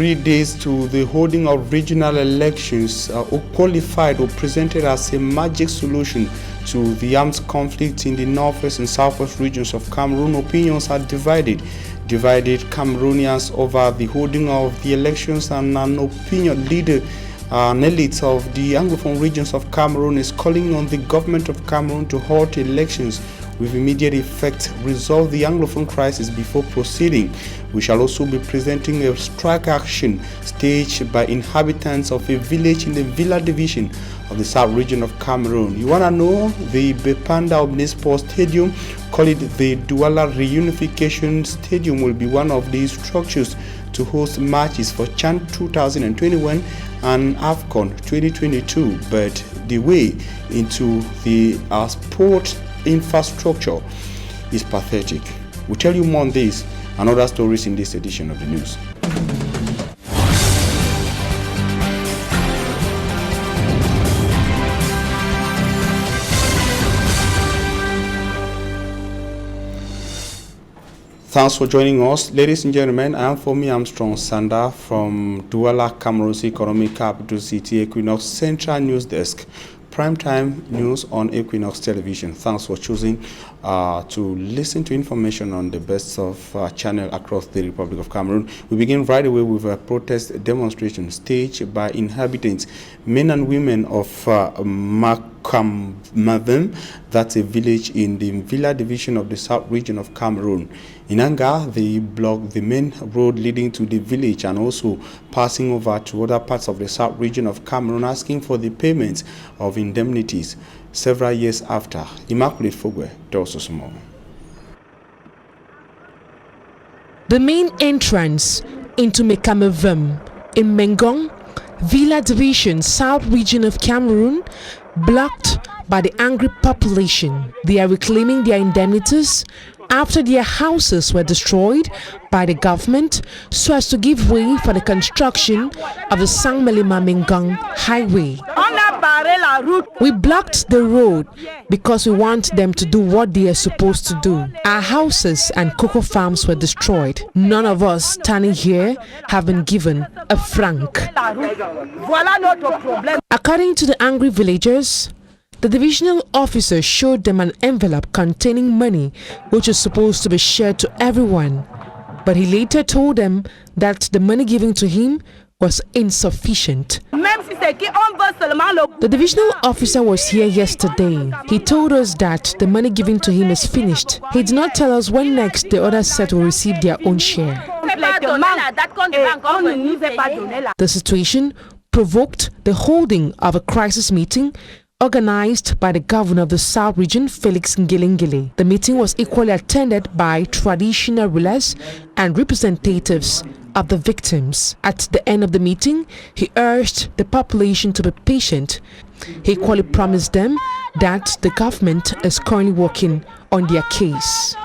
3 days to the holding of regional elections, who qualified or presented as a magic solution to the armed conflict in the northwest and southwest regions of Cameroon. Opinions are divided Cameroonians over the holding of the elections, and an opinion leader, an elite of the Anglophone regions of Cameroon, is calling on the government of Cameroon to halt elections with immediate effect, resolve the Anglophone crisis before proceeding. We shall also be presenting a strike action staged by inhabitants of a village in the Villa division of the south region of Cameroon. You want to know? The Bepanda Omnisport Stadium, call it the Douala Reunification Stadium, will be one of these structures to host matches for CHAN 2021 and AFCON 2022. But the way into the sport infrastructure is pathetic. We'll tell you more on this and other stories in this edition of the news. Thanks for joining us, ladies and gentlemen. I am Fomi Armstrong Sanda from Douala, Cameroon's economic capital city, Equinoxe Central News Desk. Primetime news on Equinoxe Television. Thanks for choosing to listen to information on the best of channel across the Republic of Cameroon. We begin right away with a protest demonstration staged by inhabitants, men and women of Makamavem, that's a village in the Villa division of the south region of Cameroon. In anger, they blocked the main road leading to the village and also passing over to other parts of the south region of Cameroon, asking for the payment of indemnities several years after. Immaculate Fogwe tells us more. The main entrance into Mekamevem in Mengong, Villa division, south region of Cameroon, blocked by the angry population. They are reclaiming their indemnities after their houses were destroyed by the government so as to give way for the construction of the Sangmelima-Mengong highway. We blocked the road because we want them to do what they are supposed to do. Our houses and cocoa farms were destroyed. None of us standing here have been given a franc. According to the angry villagers, the divisional officer showed them an envelope containing money which was supposed to be shared to everyone, but he later told them that the money given to him was insufficient. The divisional officer was here yesterday. He told us that the money given to him is finished. He did not tell us when next the other set will receive their own share. The situation provoked the holding of a crisis meeting organized by the governor of the South region, Felix Ngilingili. The meeting was equally attended by traditional rulers and representatives of the victims. At the end of the meeting, he urged the population to be patient. He equally promised them that the government is currently working on their case.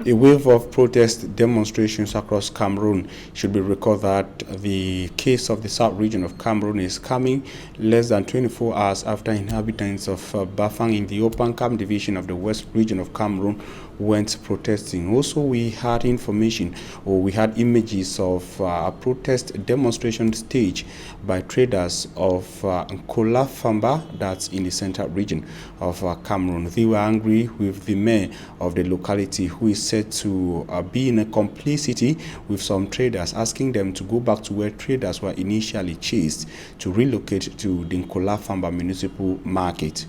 A wave of protest demonstrations across Cameroon. Should be recalled that the case of the south region of Cameroon is coming less than 24 hours after inhabitants of Bafang in the Opankam division of the west region of Cameroon went protesting. Also, we had information, or we had images of a protest demonstration stage by traders of Nkola Famba, that's in the central region of Cameroon. They were angry with the mayor of the locality, who is said to be in a complicity with some traders, asking them to go back to where traders were initially chased to relocate to the Nkola Famba municipal market.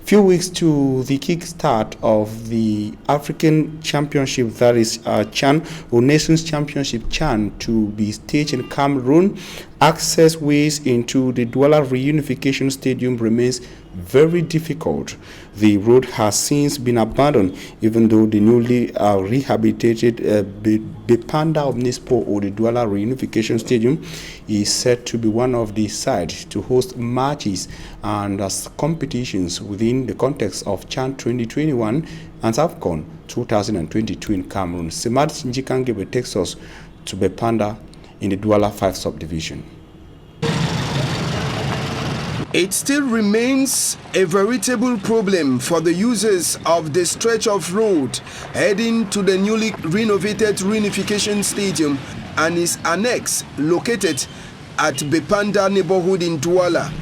Few weeks to the kickstart of the African Championship, that is CHAN, or Nations Championship CHAN, to be staged in Cameroon, access ways into the Douala Reunification Stadium remains very difficult. The road has since been abandoned, even though the newly rehabilitated Bepanda Omnisport, or the Douala Reunification Stadium, is said to be one of the sites to host matches and competitions within the context of CHAN 2021 and AFCON 2022 in Cameroon. Semad Njikangebe takes us to Bepanda in the Douala 5 subdivision. It still remains a veritable problem for the users of the stretch of road heading to the newly renovated Reunification Stadium and its annex located at Bepanda neighborhood in Douala.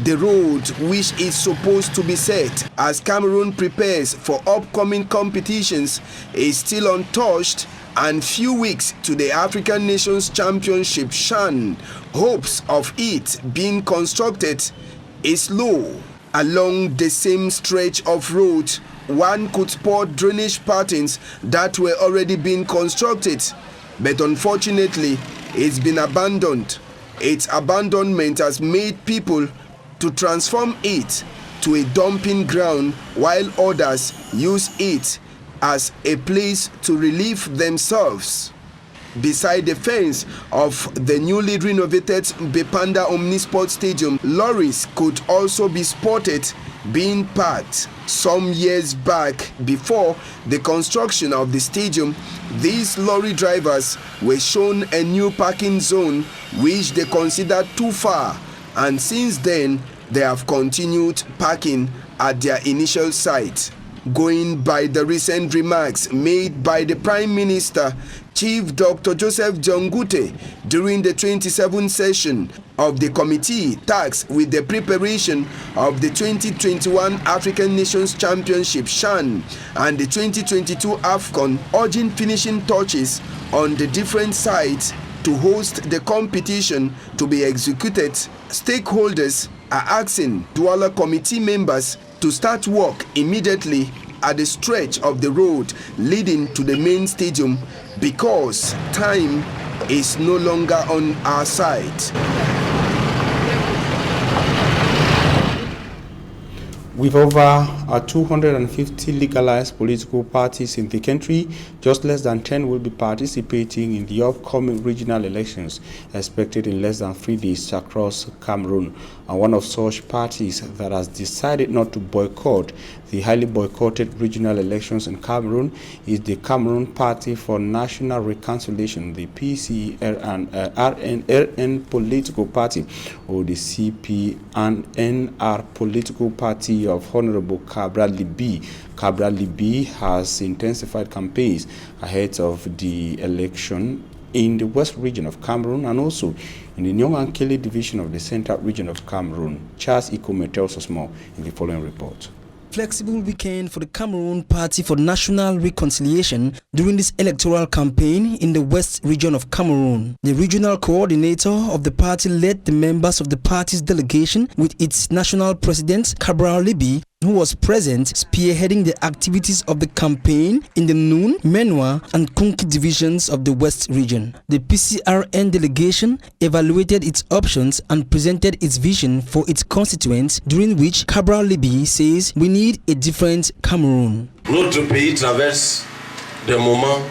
The road, which is supposed to be set as Cameroon prepares for upcoming competitions, is still untouched, and few weeks to the African Nations Championship CHAN, hopes of it being constructed is low. Along the same stretch of road, one could spot drainage patterns that were already being constructed, but unfortunately, it's been abandoned. Its abandonment has made people to transform it to a dumping ground, while others use it as a place to relieve themselves. Beside the fence of the newly renovated Bepanda Omnisport Stadium, lorries could also be spotted being parked. Some years back, before the construction of the stadium, these lorry drivers were shown a new parking zone which they considered too far, and since then they have continued parking at their initial site. Going by the recent remarks made by the Prime Minister, Chief Dr. Joseph Jongute, during the 27th session of the committee tasked with the preparation of the 2021 African Nations Championship CHAN and the 2022 AFCON, urging finishing touches on the different sites to host the competition to be executed. Stakeholders are asking Douala committee members to start work immediately at the stretch of the road leading to the main stadium, because time is no longer on our side. With over 250 legalized political parties in the country, just less than 10 will be participating in the upcoming regional elections expected in less than 3 days across Cameroon. And one of such parties that has decided not to boycott the highly boycotted regional elections in Cameroon is the Cameroon Party for National Reconciliation, the PCRN political party, or the CPNR political party of Honorable Cabral Libi. Cabral Libi has intensified campaigns ahead of the election in the west region of Cameroon and also in the Nyong-Ankele division of the central region of Cameroon. Charles Ikome tells us more in the following report. Flexible weekend for the Cameroon Party for National Reconciliation during this electoral campaign in the west region of Cameroon. The regional coordinator of the party led the members of the party's delegation with its national president, Cabral Libi, who was present, spearheading the activities of the campaign in the Noun, Menwa, and Kunki divisions of the West region. The PCRN delegation evaluated its options and presented its vision for its constituents, during which Cabral Libi says we need a different Cameroon. Notre pays traverse des moments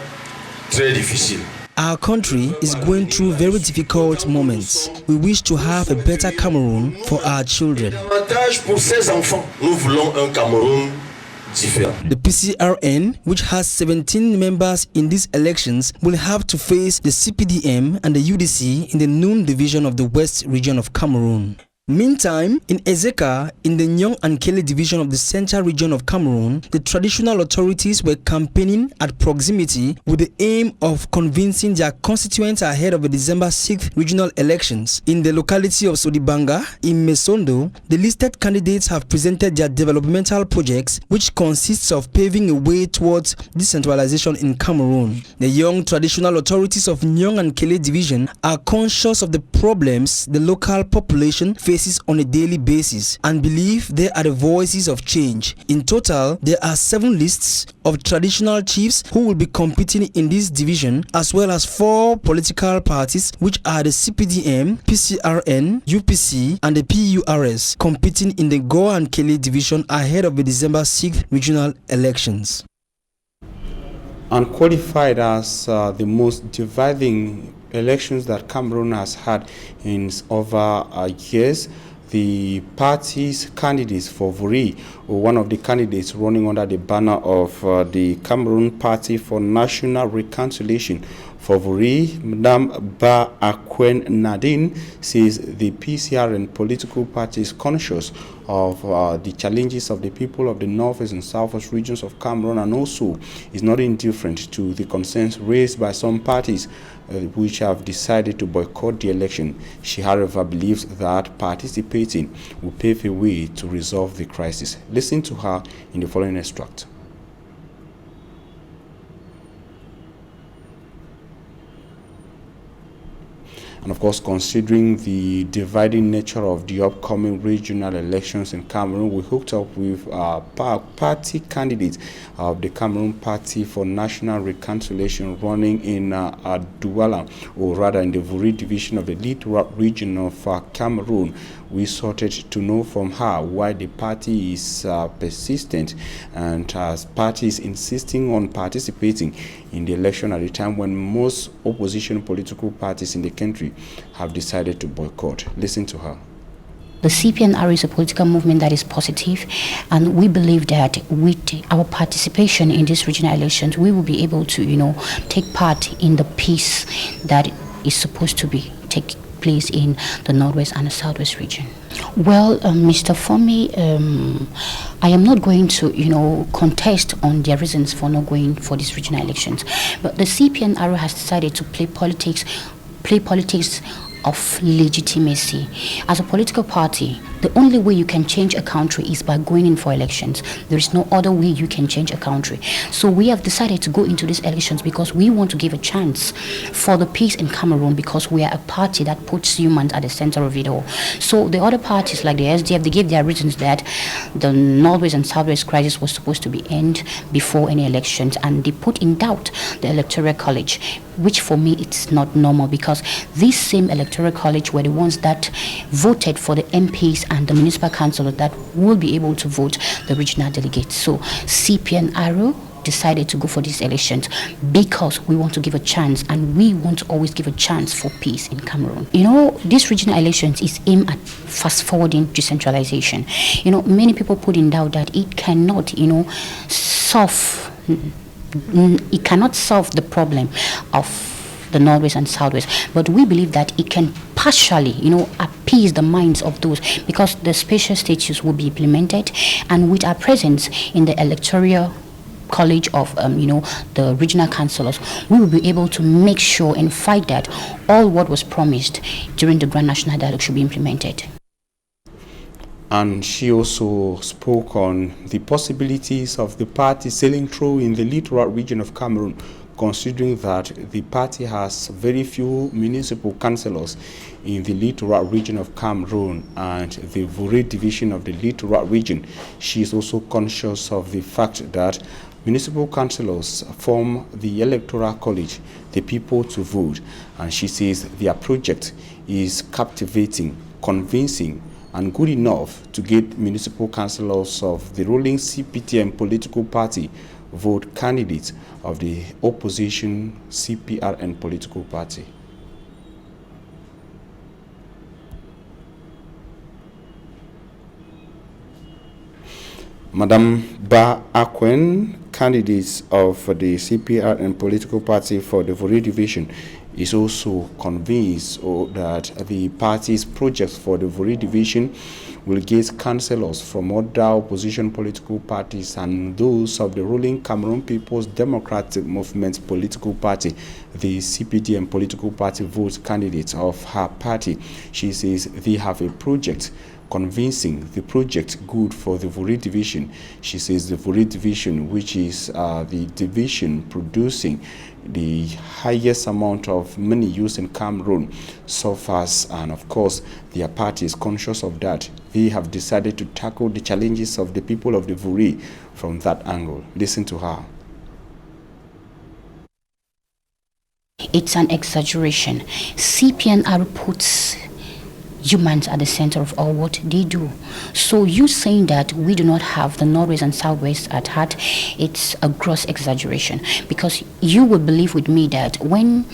très difficiles. Our country is going through very difficult moments. We wish to have a better Cameroon for our children. The PCRN, which has 17 members in these elections, will have to face the CPDM and the UDC in the Noun division of the West region of Cameroon. Meantime, in Ezeka, in the Nyong-Ankele division of the central region of Cameroon, the traditional authorities were campaigning at proximity with the aim of convincing their constituents ahead of the December 6th regional elections. In the locality of Sodibanga, in Mesondo, the listed candidates have presented their developmental projects, which consists of paving a way towards decentralization in Cameroon. The young traditional authorities of Nyong-Ankele division are conscious of the problems the local population faces on a daily basis and believe they are the voices of change. In total, there are 7 lists of traditional chiefs who will be competing in this division, as well as 4 political parties, which are the CPDM, PCRN, UPC, and the PURS, competing in the Go-Ankele division ahead of the December 6th regional elections. Unqualified as the most dividing elections that Cameroon has had in over years, the party's candidates for Vuri, or one of the candidates running under the banner of the Cameroon Party for National Reconciliation, For Vuri, Madame Ba Akwen Nadine says the PCR and political party is conscious of the challenges of the people of the northwest and southwest regions of Cameroon, and also is not indifferent to the concerns raised by some parties which have decided to boycott the election. She, however, believes that participating will pave a way to resolve the crisis. Listen to her in the following extract. And of course, considering the dividing nature of the upcoming regional elections in Cameroon, we hooked up with party candidates of the Cameroon Party for National Reconciliation running in Douala, or rather in the Vuri division of the Littoral region of Cameroon. We soughted to know from her why the party is persistent and as party is insisting on participating in the election at a time when most opposition political parties in the country have decided to boycott. Listen to her. The CPNR is a political movement that is positive, and we believe that with our participation in these regional elections, we will be able to, take part in the peace that is supposed to take place in the northwest and the southwest region. Well, Mr. Fomi, I am not going to, contest on their reasons for not going for these regional elections, but the CPNR has decided to play politics of legitimacy. As a political party, the only way you can change a country is by going in for elections. There is no other way you can change a country. So we have decided to go into these elections because we want to give a chance for the peace in Cameroon, because we are a party that puts humans at the center of it all. So the other parties like the SDF, they gave their reasons that the northwest and southwest crisis was supposed to be end before any elections, and they put in doubt the electoral college, which for me it's not normal, because these same electoral college were the ones that voted for the MPs and the municipal council that will be able to vote the regional delegates. So CPNR decided to go for these elections because we want to give a chance, and we want to always give a chance for peace in Cameroon. These regional elections is aimed at fast forwarding decentralization. Many people put in doubt that it cannot, solve the problem of the northwest and southwest, but we believe that it can partially, appease the minds of those, because the special status will be implemented, and with our presence in the electoral college of the regional councillors, we will be able to make sure and fight that all what was promised during the Grand National Dialogue should be implemented. And she also spoke on the possibilities of the party sailing through in the littoral region of Cameroon, considering that the party has very few municipal councillors in the littoral region of Cameroon and the Vuri division of the littoral region. She is also conscious of the fact that municipal councillors form the electoral college, the people to vote, and she says their project is captivating, convincing, and good enough to get municipal councillors of the ruling CPTM political party vote candidates of the opposition CPRN political party. Madame Ba Akwen, candidates of the CPRN political party for the Vuri division, is also convinced that the party's projects for the Vuri division will get councillors from other opposition political parties and those of the ruling Cameroon People's Democratic Movement political party, the CPDM political party vote candidates of her party. She says they have a project convincing, the project good for the Vuri division. She says the Vuri division, which is the division producing the highest amount of money used in Cameroon, suffers, and of course their party is conscious of that. They have decided to tackle the challenges of the people of the Vuri from that angle. Listen to her. It's an exaggeration. CPNR puts humans at the center of all what they do. So you saying that we do not have the northwest and southwest at heart, it's a gross exaggeration, because you will believe with me that when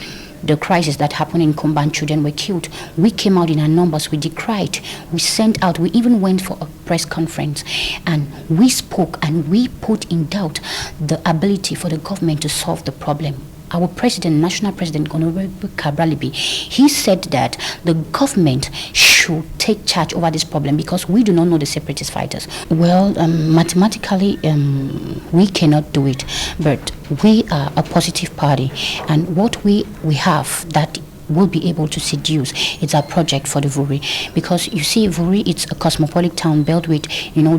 the crisis that happened in Kumban, children were killed, we came out in our numbers, we decried, we sent out, we even went for a press conference, and we spoke and we put in doubt the ability for the government to solve the problem our president, national president, Honorable Kabralibi, he said that the government should take charge over this problem because we do not know the separatist fighters. Well, mathematically, we cannot do it, but we are a positive party, and what we have that will be able to seduce. It's our project for the Vuri, because you see, Vuri, it's a cosmopolitan town built with,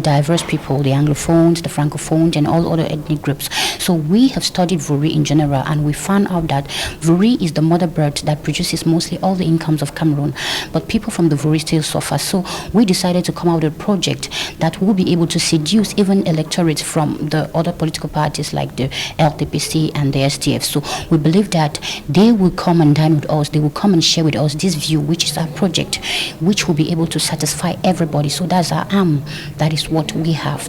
diverse people, the Anglophones, the Francophones, and all other ethnic groups. So we have studied Vuri in general, and we found out that Vuri is the mother bird that produces mostly all the incomes of Cameroon, but people from the Vuri still suffer. So we decided to come out with a project that will be able to seduce even electorates from the other political parties like the LTPC and the STF. So we believe that they will come and dine with us. They will come and share with us this view, which is our project, which will be able to satisfy everybody. So that's our aim. That is what we have.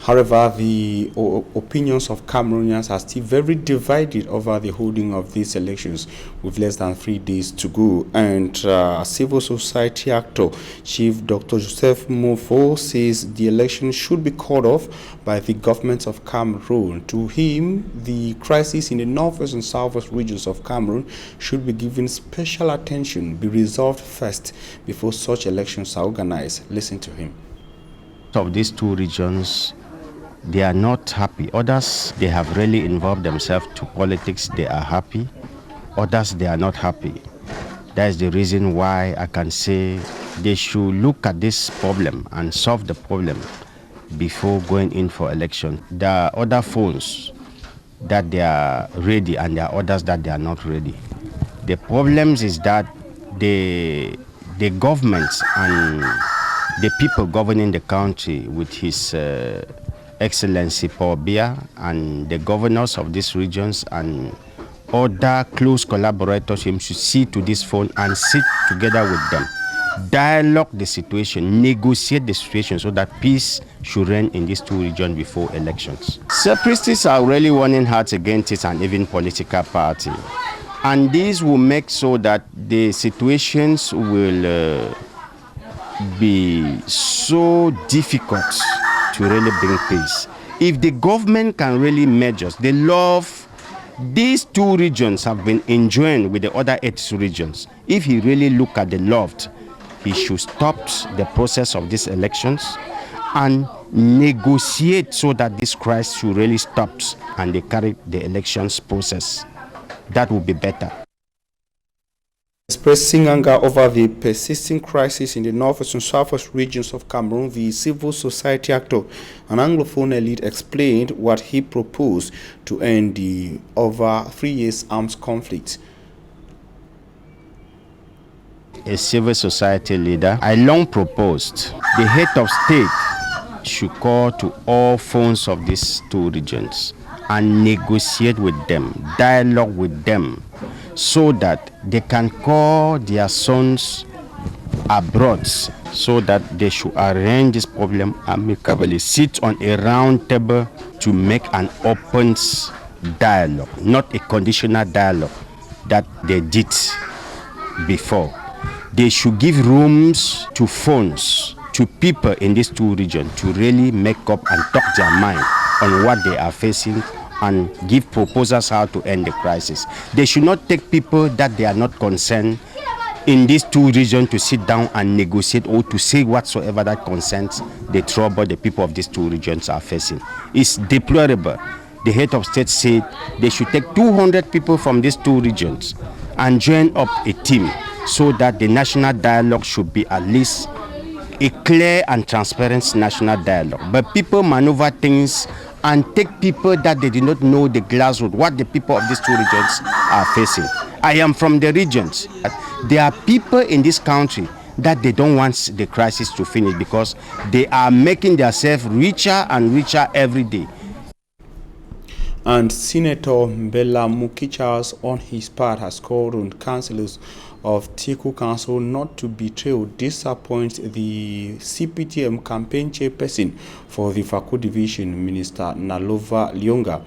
However, the opinions of Cameroonians are still very divided over the holding of these elections with less than 3 days to go. And civil society actor Chief Dr. Joseph Mofo says the election should be called off by the government of Cameroon. To him, the crisis in the northwest and southwest regions of Cameroon should be given special attention, be resolved first before such elections are organized. Listen to him. Of these two regions, they are not happy. Others, they have really involved themselves to politics. They are happy. Others, they are not happy. That is the reason why I can say they should look at this problem and solve the problem before going in for election. There are other phones that they are ready and there are others that they are not ready. The problems is that the governments and the people governing the country with His Excellency Paul Biya and the governors of these regions and other close collaborators should see to this phone and sit together with them, dialogue the situation, negotiate the situation so that peace should reign in these two regions before elections. Separatists are really running hard against it and even political party, and this will make so that the situations will be so difficult to really bring peace. If the government can really measure the love these two regions have been enjoying with the other 8 regions, if he really look at the love, he should stop the process of these elections and negotiate so that this crisis should really stop and they carry the elections process. That would be better. Expressing anger over the persisting crisis in the northwest and southwest regions of Cameroon, the civil society actor and Anglophone elite explained what he proposed to end the over 3 years armed conflict. A civil society leader, I long proposed the head of state should call to all phones of these two regions and negotiate with them, dialogue with them, so that they can call their sons abroad so that they should arrange this problem amicably, sit on a round table to make an open dialogue, not a conditional dialogue that they did before. They should give rooms to phones, to people in these two regions to really make up and talk their mind on what they are facing and give proposals how to end the crisis. They should not take people that they are not concerned in these two regions to sit down and negotiate or to say whatsoever that concerns the trouble the people of these two regions are facing. It's deplorable. The head of state said they should take 200 people from these two regions and join up a team so that the national dialogue should be at least a clear and transparent national dialogue. But people maneuver things and take people that they do not know the grassroots, what the people of these two regions are facing. I am from the regions. There are people in this country that they don't want the crisis to finish because they are making themselves richer and richer every day. And Senator Mbella Mukichas, on his part, has called on councillors of Teku Council not to betray or disappoint the CPTM campaign chairperson for the Faku Division, Minister Nalova Lyonga.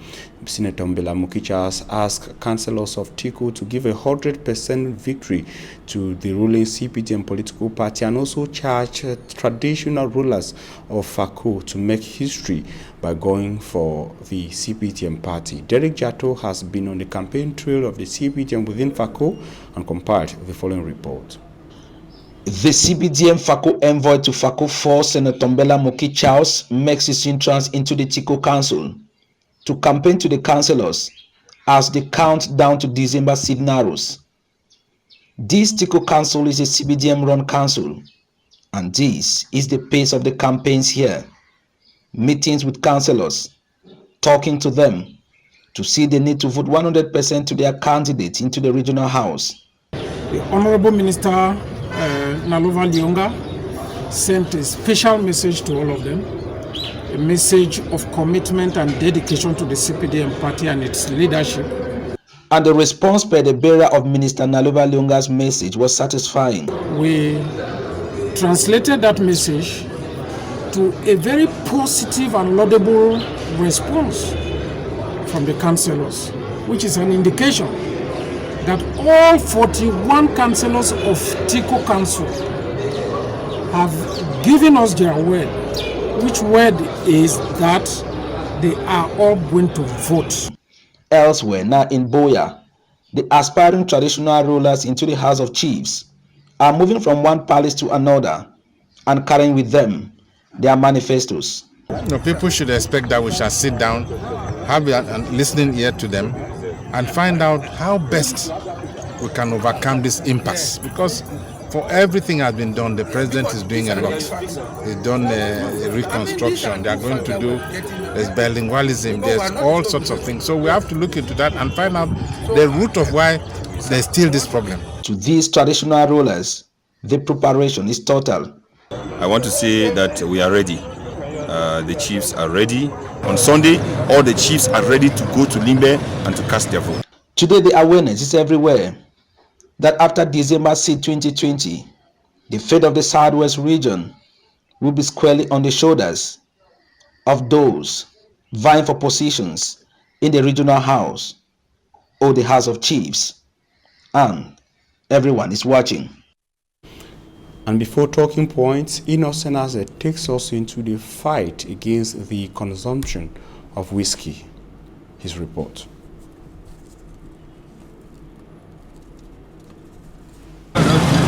Senator Mbela Mukicha asked councillors of Tiko to give 100% victory to the ruling CPDM political party and also charged traditional rulers of Fako to make history by going for the CPDM party. Derek Jato has been on the campaign trail of the CPDM within Fako and compiled the following report. The CPDM Fako envoy to Fako 4, Senator Mbela Mukicha, makes his entrance into the Tiko Council to campaign to the councillors as they count down to December seat narrows. This Tiko Council is a CPDM-run council, and this is the pace of the campaigns here. Meetings with councillors, talking to them to see the need to vote 100% to their candidate into the regional house. The Honorable Minister Nalova Lyonga sent a special message to all of them, a message of commitment and dedication to the CPDM party and its leadership. And the response by the bearer of Minister Nalova Lyonga's message was satisfying. We translated that message to a very positive and laudable response from the councillors, which is an indication that all 41 councillors of Tiko Council have given us their word, which word is that they are all going to vote. Elsewhere, now in Boya, the aspiring traditional rulers into the House of Chiefs are moving from one palace to another and carrying with them their manifestos. No, people should expect that we shall sit down, have a listening ear to them, and find out how best we can overcome this impasse. Because for everything has been done, the president is doing a lot. He's done a reconstruction. They are going to do there's bilingualism. There's all sorts of things. So we have to look into that and find out the root of why there's still this problem. To these traditional rulers, the preparation is total. I want to say that we are ready. The chiefs are ready. On Sunday, all the chiefs are ready to go to Limbe and to cast their vote. Today, the awareness is everywhere that after December 2020, the fate of the Southwest region will be squarely on the shoulders of those vying for positions in the regional house or the House of Chiefs, and everyone is watching. And before talking points, Equinoxe takes us into the fight against the consumption of whiskey. His report.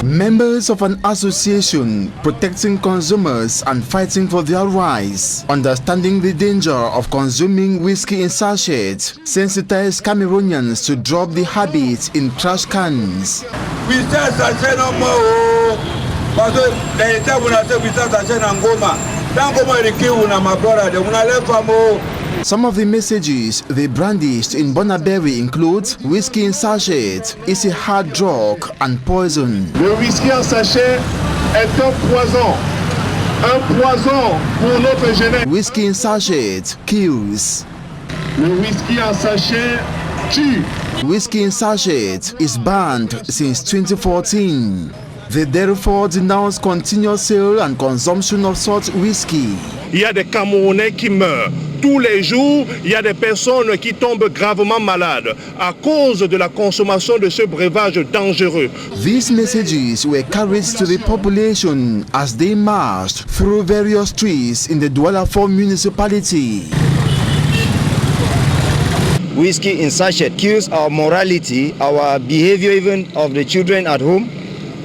Members of an association protecting consumers and fighting for their rights, understanding the danger of consuming whiskey in sachets, sensitize Cameroonians to drop the habit in trash cans. We start sachet no more. But they tell we start sachet Angoma. Angoma is killing my brother. They will not let them. Some of the messages they brandished in Bonaberry include whiskey in sachet is a hard drug and poison. Le whisky en sachet est un poison pour notre jeunesse. Whiskey in sachet kills. Le whisky en sachet tue. Whiskey in sachet is banned since 2014. They therefore denounce continuous sale and consumption of such whiskey. Il y a des Camerounais qui meurent. Tous les jours, il y a des personnes qui tombent gravement malades à cause de la consommation de ce breuvage dangereux. These messages were carried to the population as they marched through various streets in the Douala 4 municipality. Whiskey in sachet kills our morality, our behavior even of the children at home,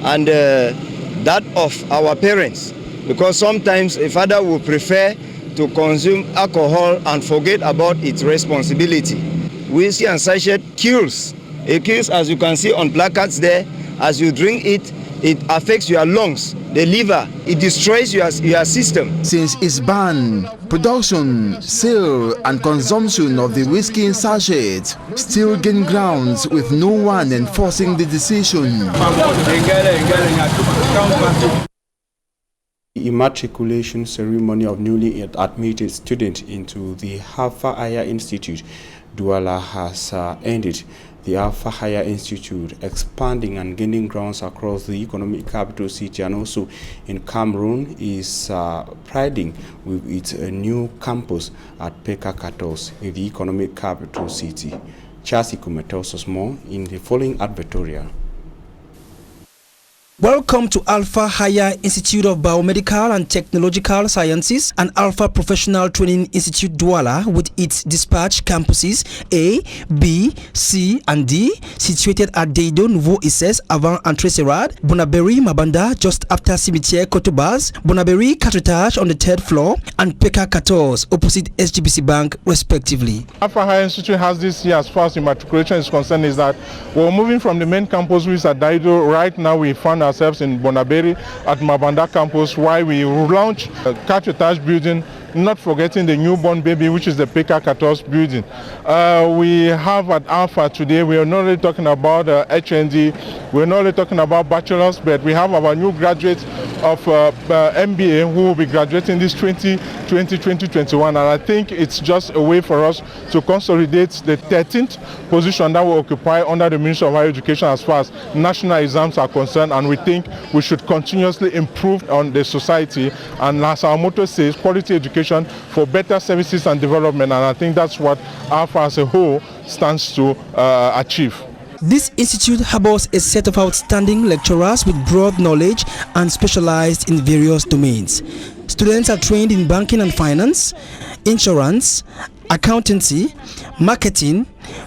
and that of our parents, because sometimes a father will prefer to consume alcohol and forget about its responsibility. Whiskey and sachet kills. It kills, as you can see on placards there. As you drink it, it affects your lungs, the liver, it destroys your system. Since its ban, production, sale and consumption of the whiskey in sachet still gain grounds with no one enforcing the decision. The immatriculation ceremony of newly admitted students into the Hafa Aya Institute, Douala, has ended. The Alpha Higher Institute, expanding and gaining grounds across the economic capital city and also in Cameroon, is priding with its new campus at Peka-14 in the economic capital city. Charles Ikume tells us more in the following advertorial. Welcome to Alpha Higher Institute of Biomedical and Technological Sciences and Alpha Professional Training Institute Douala with its dispatch campuses A, B, C, and D, situated at Deido Nouveau Isses avant Entrée Serad, Bonaberi Mabanda just after Cimetière Kotobaz, Bonaberi 4 étages on the 3rd floor, and Peka-14 opposite SGBC Bank respectively. Alpha Higher Institute has this year, as far as immatriculation is concerned, is that we're moving from the main campus which is at Daido. Right now we found ourselves in Bonaberi at Mabanda campus, while we launch a 4 étage building, not forgetting the newborn baby, which is the Peka-14 building. We have at Alpha today, we are not only talking about HND, we're not only talking about bachelors, but we have our new graduates of MBA who will be graduating this 2020-2021, and I think it's just a way for us to consolidate the 13th position that we occupy under the Ministry of Higher Education as far as national exams are concerned, and we think we should continuously improve on the society, and as our motto says, quality education for better services and development, and I think that's what Alpha as a whole stands to achieve. This institute harbors a set of outstanding lecturers with broad knowledge and specialized in various domains. Students are trained in banking and finance, insurance, accountancy, marketing,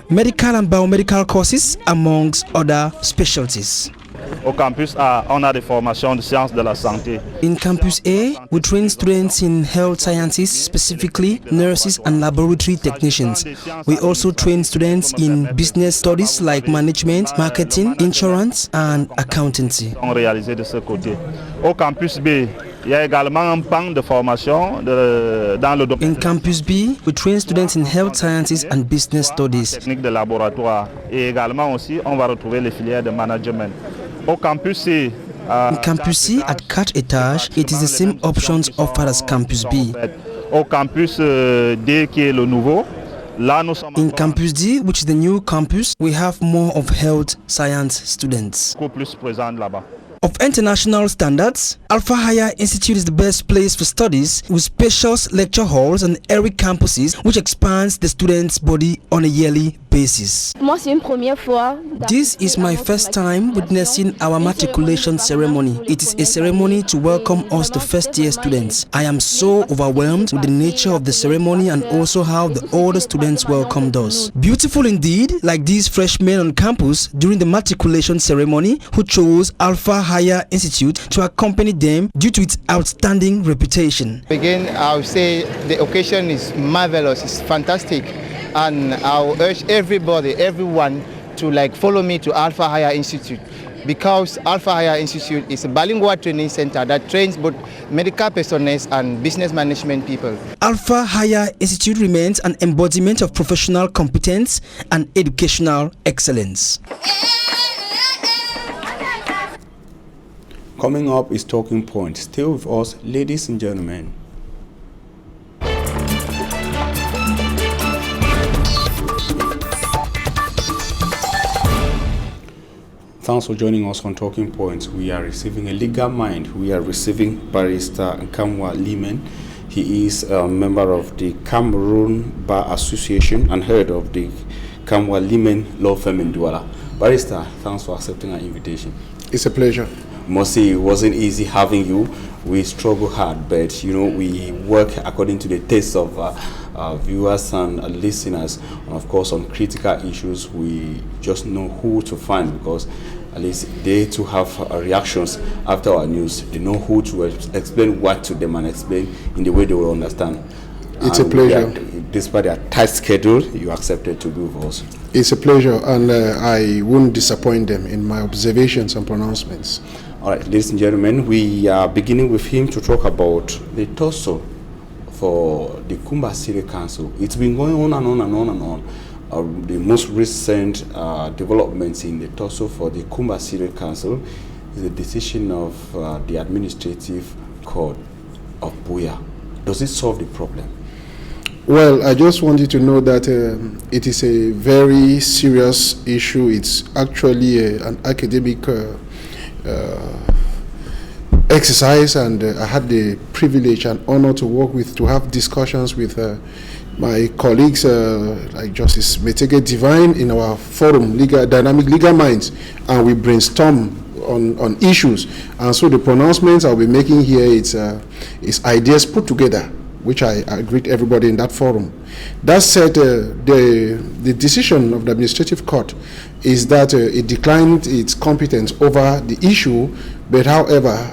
medical and biomedical courses, amongst other specialties. Au campus A, on a des formations de sciences de la santé. In Campus A, we train students in health sciences, specifically nurses and laboratory technicians. We also train students in business studies like management, marketing, insurance, and accountancy. On réalisé de ce côté. Au campus B, il y a également un pan de formation dans le domaine. In Campus B, we train students in health sciences and business studies. Techniques de laboratoire, et également aussi on va retrouver les filières de management. Au campus C, in Campus C at 4 étages, it is the same options offered as Campus B. Au campus D qui est le nouveau, là nous sommes in Campus D, which is the new campus, we have more of health science students. beaucoup plus présents là-bas. Of international standards, Alpha Higher Institute is the best place for studies with spacious lecture halls and airy campuses which expands the students' body on a yearly basis. This is my first time witnessing our matriculation ceremony. It is a ceremony to welcome us, the first-year students. I am so overwhelmed with the nature of the ceremony and also how the older students welcomed us. Beautiful indeed, like these freshmen on campus during the matriculation ceremony who chose Alpha Higher Institute to accompany them due to its outstanding reputation. Again, I would say the occasion is marvelous, it's fantastic, and I'll urge everyone to follow me to Alpha Higher Institute, because Alpha Higher Institute is a bilingual training center that trains both medical personnel and business management people. Alpha Higher Institute remains an embodiment of professional competence and educational excellence. Coming up is Talking Point. Stay with us, ladies and gentlemen. Thanks for joining us on Talking Points. We are receiving a legal mind. We are receiving Barrister Nkamwa Limen. He is a member of the Cameroon Bar Association and head of the Nkamwa Limen Law Firm in Douala. Barrister, thanks for accepting our invitation. It's a pleasure. Must say it wasn't easy having you. We struggle hard, but we work according to the tastes of viewers and listeners. And of course, on critical issues, we just know who to find, because at least they too have reactions after our news. They know who to explain what to them and explain in the way they will understand. It's a pleasure. Despite their tight schedule, you accepted to be with us. It's a pleasure, and I won't disappoint them in my observations and pronouncements. All right, ladies and gentlemen, we are beginning with him to talk about the tussle for the Kumba City Council. It's been going on and on and on and on. The most recent developments in the tussle for the Kumba City Council is the decision of the Administrative Court of Buea. Does it solve the problem? Well, I just want you to know that it is a very serious issue. It's actually an academic exercise, and I had the privilege and honor to have discussions with my colleagues like Justice Metege Divine in our forum, Dynamic Legal Minds, and we brainstorm on issues. And so the pronouncements I'll be making here is ideas put together, which I greet everybody in that forum. That said, the decision of the administrative court is that it declined its competence over the issue, but however,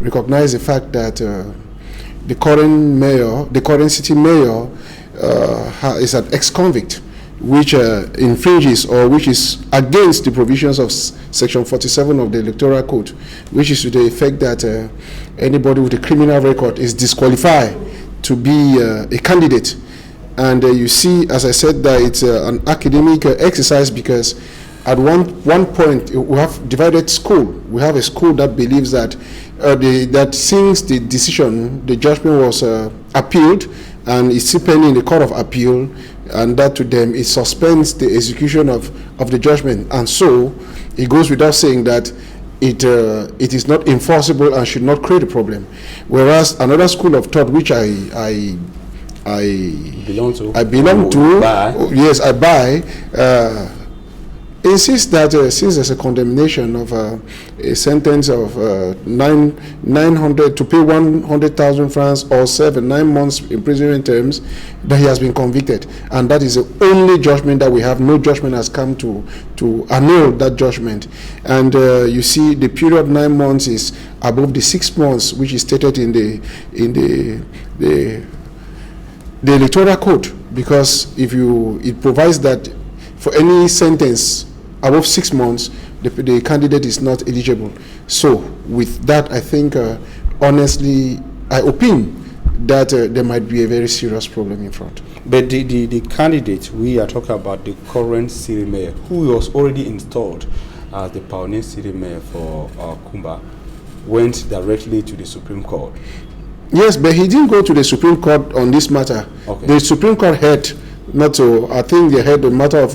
recognize the fact that the current city mayor is an ex-convict, which infringes or which is against the provisions of Section 47 of the Electoral Code, which is to the effect that anybody with a criminal record is disqualified to be a candidate. And you see, as I said, that it's an academic exercise, because at one point we have divided school. We have a school that believes that that since the decision, the judgment was appealed and is still pending in the Court of Appeal, and that to them it suspends the execution of the judgment, and so it goes without saying that it is not enforceable and should not create a problem. Whereas another school of thought, which I belong to, yes, I buy, insists that since there's a condemnation of a sentence of 900 to pay 100,000 francs or 9 months imprisonment terms, that he has been convicted, and that is the only judgment that we have. No judgment has come to annul that judgment. And you see, the period 9 months is above the 6 months which is stated in the Electoral Code, because it provides that for any sentence above 6 months, the candidate is not eligible. So with that, I think honestly, I opine that there might be a very serious problem in front. But the candidate, we are talking about the current city mayor, who was already installed as the pioneer city mayor for Kumba, went directly to the Supreme Court. Yes, but he didn't go to the Supreme Court on this matter. Okay. The Supreme Court had not to, I think they had a matter of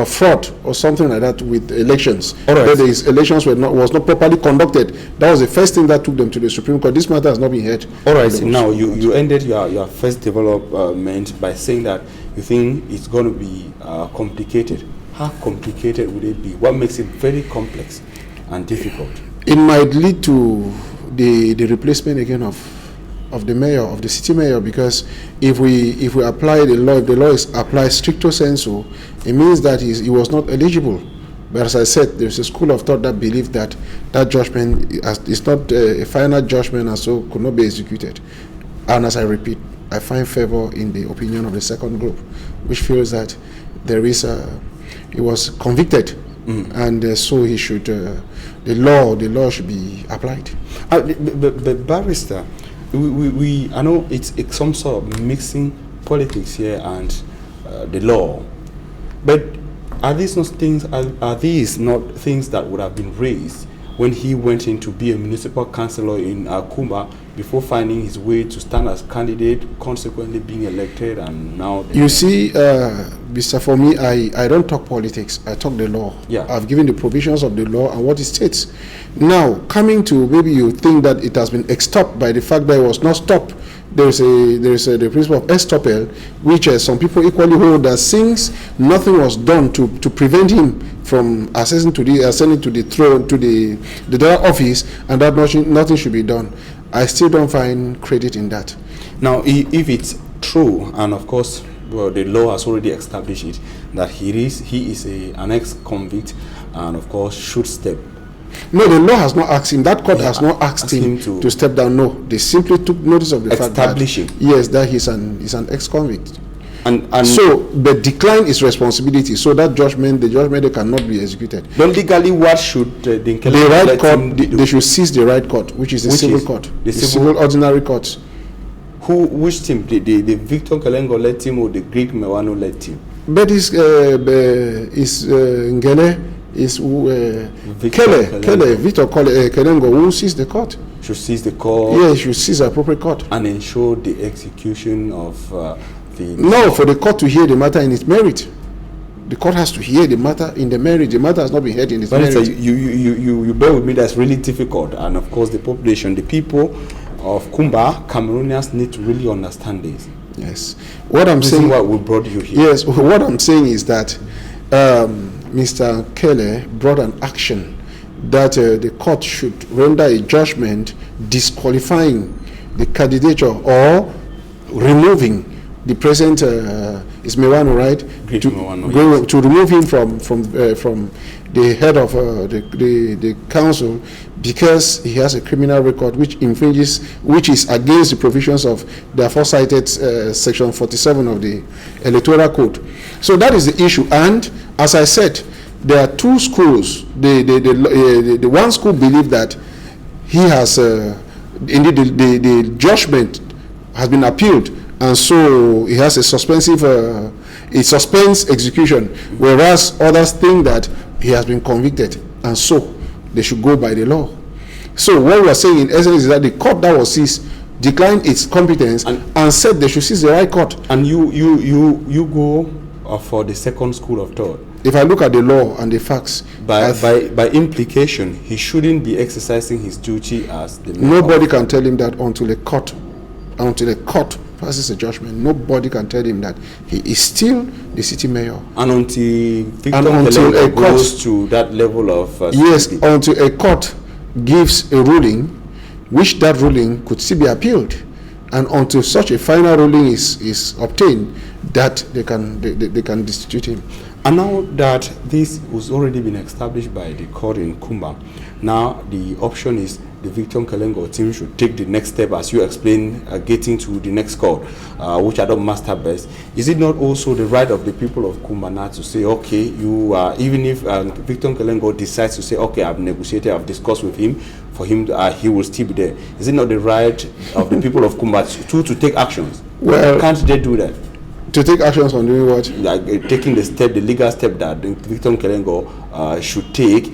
fraud or something like that with elections. All right. That the elections was not properly conducted. That was the first thing that took them to the Supreme Court. This matter has not been heard. All right. Now you ended your first development by saying that you think it's going to be complicated. How complicated would it be? What makes it very complex and difficult? It might lead to the replacement again of the mayor, of the city mayor, because if we apply the law, if the law is applied stricto sensu, it means that he was not eligible. But as I said, there's a school of thought that believes that judgment is not a final judgment, and so could not be executed. And as I repeat, I find favor in the opinion of the second group, which feels that he was convicted, and so he should the law should be applied. But barrister, I know it's some sort of mixing politics here and the law, but are these not things that would have been raised when he went in to be a municipal councillor in Kumba before finding his way to stand as candidate, consequently being elected, and now... You see, Mr. For me, I don't talk politics, I talk the law. Yeah. I've given the provisions of the law and what it states. Now, coming to, maybe you think that it has been extopped by the fact that it was not stopped. There is the principle of estoppel, which some people equally hold that since nothing was done to prevent him from ascending to the throne, to the office, and that nothing should be done. I still don't find credit in that. Now, if it's true, and of course, well, the law has already established it, that he is an ex-convict, and of course should step. No, the law has not asked him. That court has not asked him to step down. No, they simply took notice of the fact that he's an ex-convict. And so the decline is responsibility. So that the judgment cannot be executed. But legally, what should the right court? They should seize the right court, which is the civil court, the civil ordinary court. Which team? The Victor Kelengo led team or the Greek Mewano led team? But it's Ngele is Victor Kelengo, who sees the court. Should seize the court. Yeah, should seize the appropriate court. And ensure the execution of No, for the court to hear the matter in its merit. The court has to hear the matter in the merit. The matter has not been heard in its merit. You bear with me, that's really difficult. And of course, the population, the people of Kumba, Cameroonians need to really understand this. Yes. What I'm saying, what we brought you here. Yes, what I'm saying is that Mr. Kele brought an action that the court should render a judgment disqualifying the candidature or removing the present is Mewano, right? To remove him from the head of the council because he has a criminal record which is against the provisions of the aforecited section 47 of the electoral code. So that is the issue. And as I said, there are two schools. The one school believe that he has indeed the judgment has been appealed, and so he has a suspensive it suspends execution, whereas others think that he has been convicted, and so they should go by the law. So what we are saying in essence is that the court that was seized declined its competence and said they should seize the right court. And you go for the second school of thought. If I look at the law and the facts, by implication, he shouldn't be exercising his duty as the mayor. Nobody can tell him that until a court passes a judgment. Nobody can tell him that he is still the city mayor. And until a court goes to that level of yes, until a court gives a ruling, which that ruling could still be appealed, and until such a final ruling is obtained, that they can destitute him. And now that this was already been established by the court in Kumba, now the option is the Victor Kelengo team should take the next step, as you explained, getting to the next court, which I don't master best. Is it not also the right of the people of Kumba now to say, okay, you even if Victor Kelengo decides to say, okay, I've negotiated, I've discussed with him, for him he will still be there? Is it not the right of the people of Kumba to take actions? Well, can't they do that? To take actions on doing what? Like taking the legal step that Victor Kelengo should take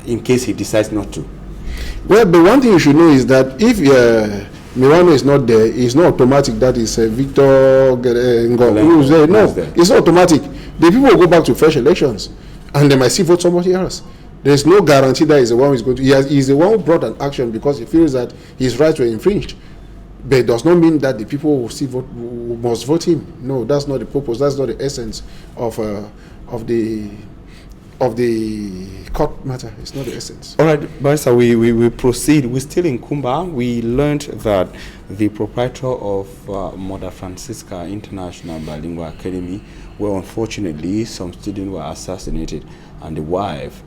in case he decides not to. Well, the one thing you should know is that if Mirano is not there, it's not automatic that is Victor Kelengo who is there. No, it's not automatic. The people will go back to fresh elections and they might still vote somebody else. There's no guarantee that he's the one who is going to. He's the one who brought an action because he feels that his rights were infringed. But it does not mean that the people who still vote must vote him. No, that's not the purpose. That's not the essence of the court matter. It's not the essence. All right, Barrister, we proceed. We're still in Kumba. We learned that the proprietor of Mother Francisca International Bilingual Academy, where unfortunately some students were assassinated, and the wife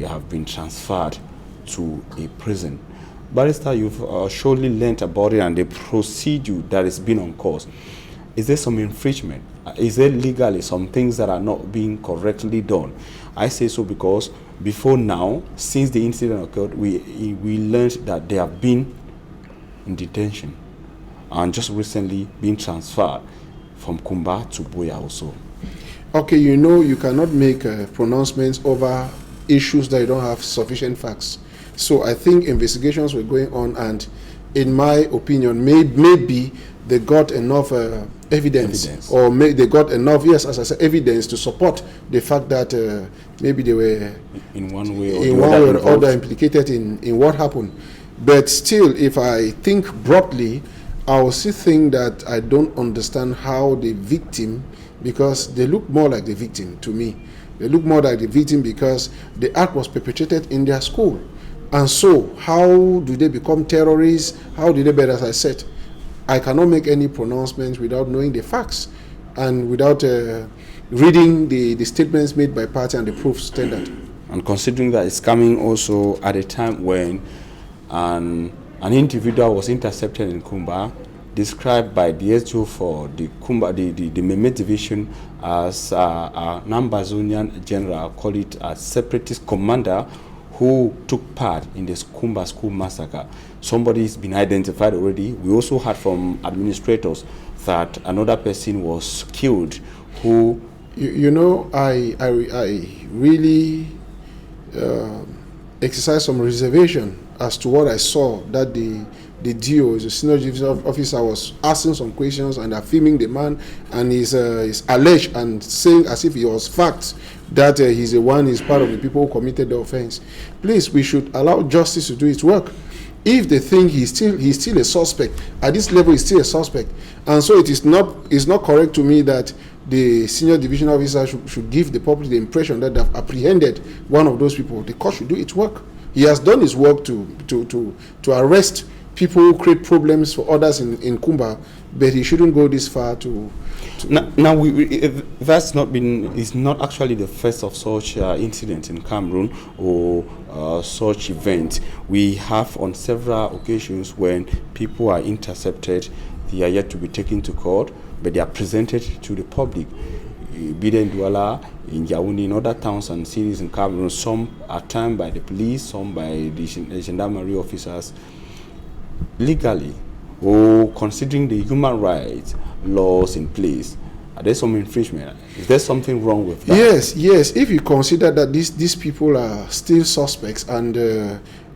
have been transferred to a prison. Barrister, you've surely learnt about it and the procedure that has been on course. Is there some infringement? Is there legally some things that are not being correctly done? I say so because before now, since the incident occurred, we learned that they have been in detention and just recently been transferred from Kumba to Buea also. Okay, you know you cannot make pronouncements over issues that you don't have sufficient facts. So I think investigations were going on, and in my opinion, maybe they got enough evidence, or they got enough, yes, as I said, evidence to support the fact that maybe they were in one way or other implicated in what happened. But still, if I think broadly, I will still think that I don't understand how the victim, because they look more like the victim to me. They look more like the victim because the act was perpetrated in their school. And so, how do they become terrorists? How do they, but as I said, I cannot make any pronouncements without knowing the facts and without reading the statements made by party and the proof standard. And considering that it's coming also at a time when an individual was intercepted in Kumba, described by the SGO for the Kumba, the Meme division as an Ambazonian general, call it a separatist commander who took part in the Kumba school massacre. Somebody's been identified already. We also heard from administrators that another person was killed who... You know, I really exercise some reservation as to what I saw, that the DO, the senior division officer, was asking some questions and affirming the man, and is alleged and saying as if it was facts that he's the one, he's part of the people who committed the offense. Please, we should allow justice to do its work. If they think he's still a suspect, at this level he's still a suspect, and so it's not correct to me that the senior division officer should give the public the impression that they've apprehended one of those people. The court should do its work. He has done his work to arrest people who create problems for others in Kumba, but he shouldn't go this far to now that's not been, it's not actually the first of such incidents in Cameroon or such events. We have on several occasions when people are intercepted, they are yet to be taken to court, but they are presented to the public. Bida and Douala, in Yaoundé, in other towns and cities in Cameroon, some are timed by the police, some by the gendarmerie officers. Legally, or considering the human rights laws in place, are there some infringement? Is there something wrong with that? Yes. If you consider that these people are still suspects and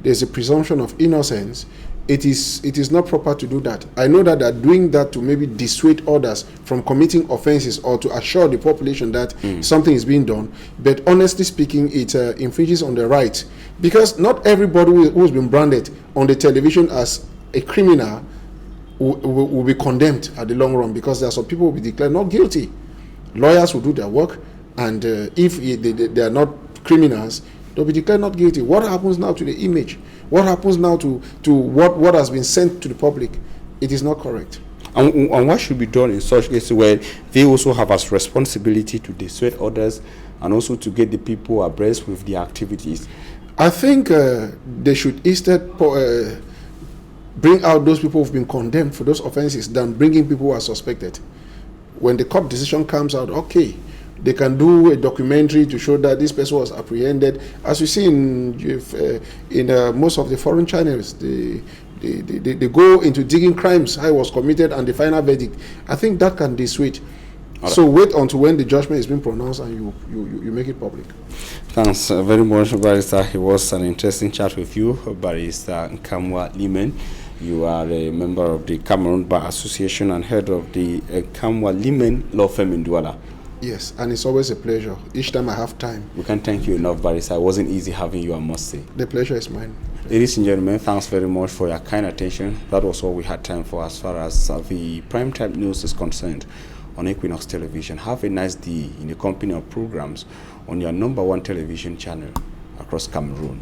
there's a presumption of innocence, it is not proper to do that. I know that they're doing that to maybe dissuade others from committing offenses or to assure the population that something is being done. But honestly speaking, it infringes on the right, because not everybody who's been branded on the television as a criminal will be condemned at the long run, because there are some people who will be declared not guilty. Lawyers will do their work, and if they are not criminals, they'll be declared not guilty. What happens now to the image? What happens now to what has been sent to the public? It is not correct. And what should be done in such cases where they also have as responsibility to dissuade others and also to get the people abreast with their activities? I think they should instead bring out those people who've been condemned for those offenses than bringing people who are suspected. When the court decision comes out, okay, they can do a documentary to show that this person was apprehended. As you see in most of the foreign channels, they go into digging crimes, how it was committed, and the final verdict. I think that can dissuade. Right. So wait until when the judgment is being pronounced and you make it public. Thanks very much, Barrister. It was an interesting chat with you, Barrister Nkamwa Limen. You are a member of the Cameroon Bar Association and head of the Nkamwa Limen Law Firm in Douala. Yes, and it's always a pleasure. Each time I have time. We can't thank you enough, Barrister. It wasn't easy having you, I must say. The pleasure is mine. Ladies and gentlemen, thanks very much for your kind attention. That was all we had time for as far as the primetime news is concerned on Equinoxe Television. Have a nice day in the company of programs on your #1 television channel across Cameroon.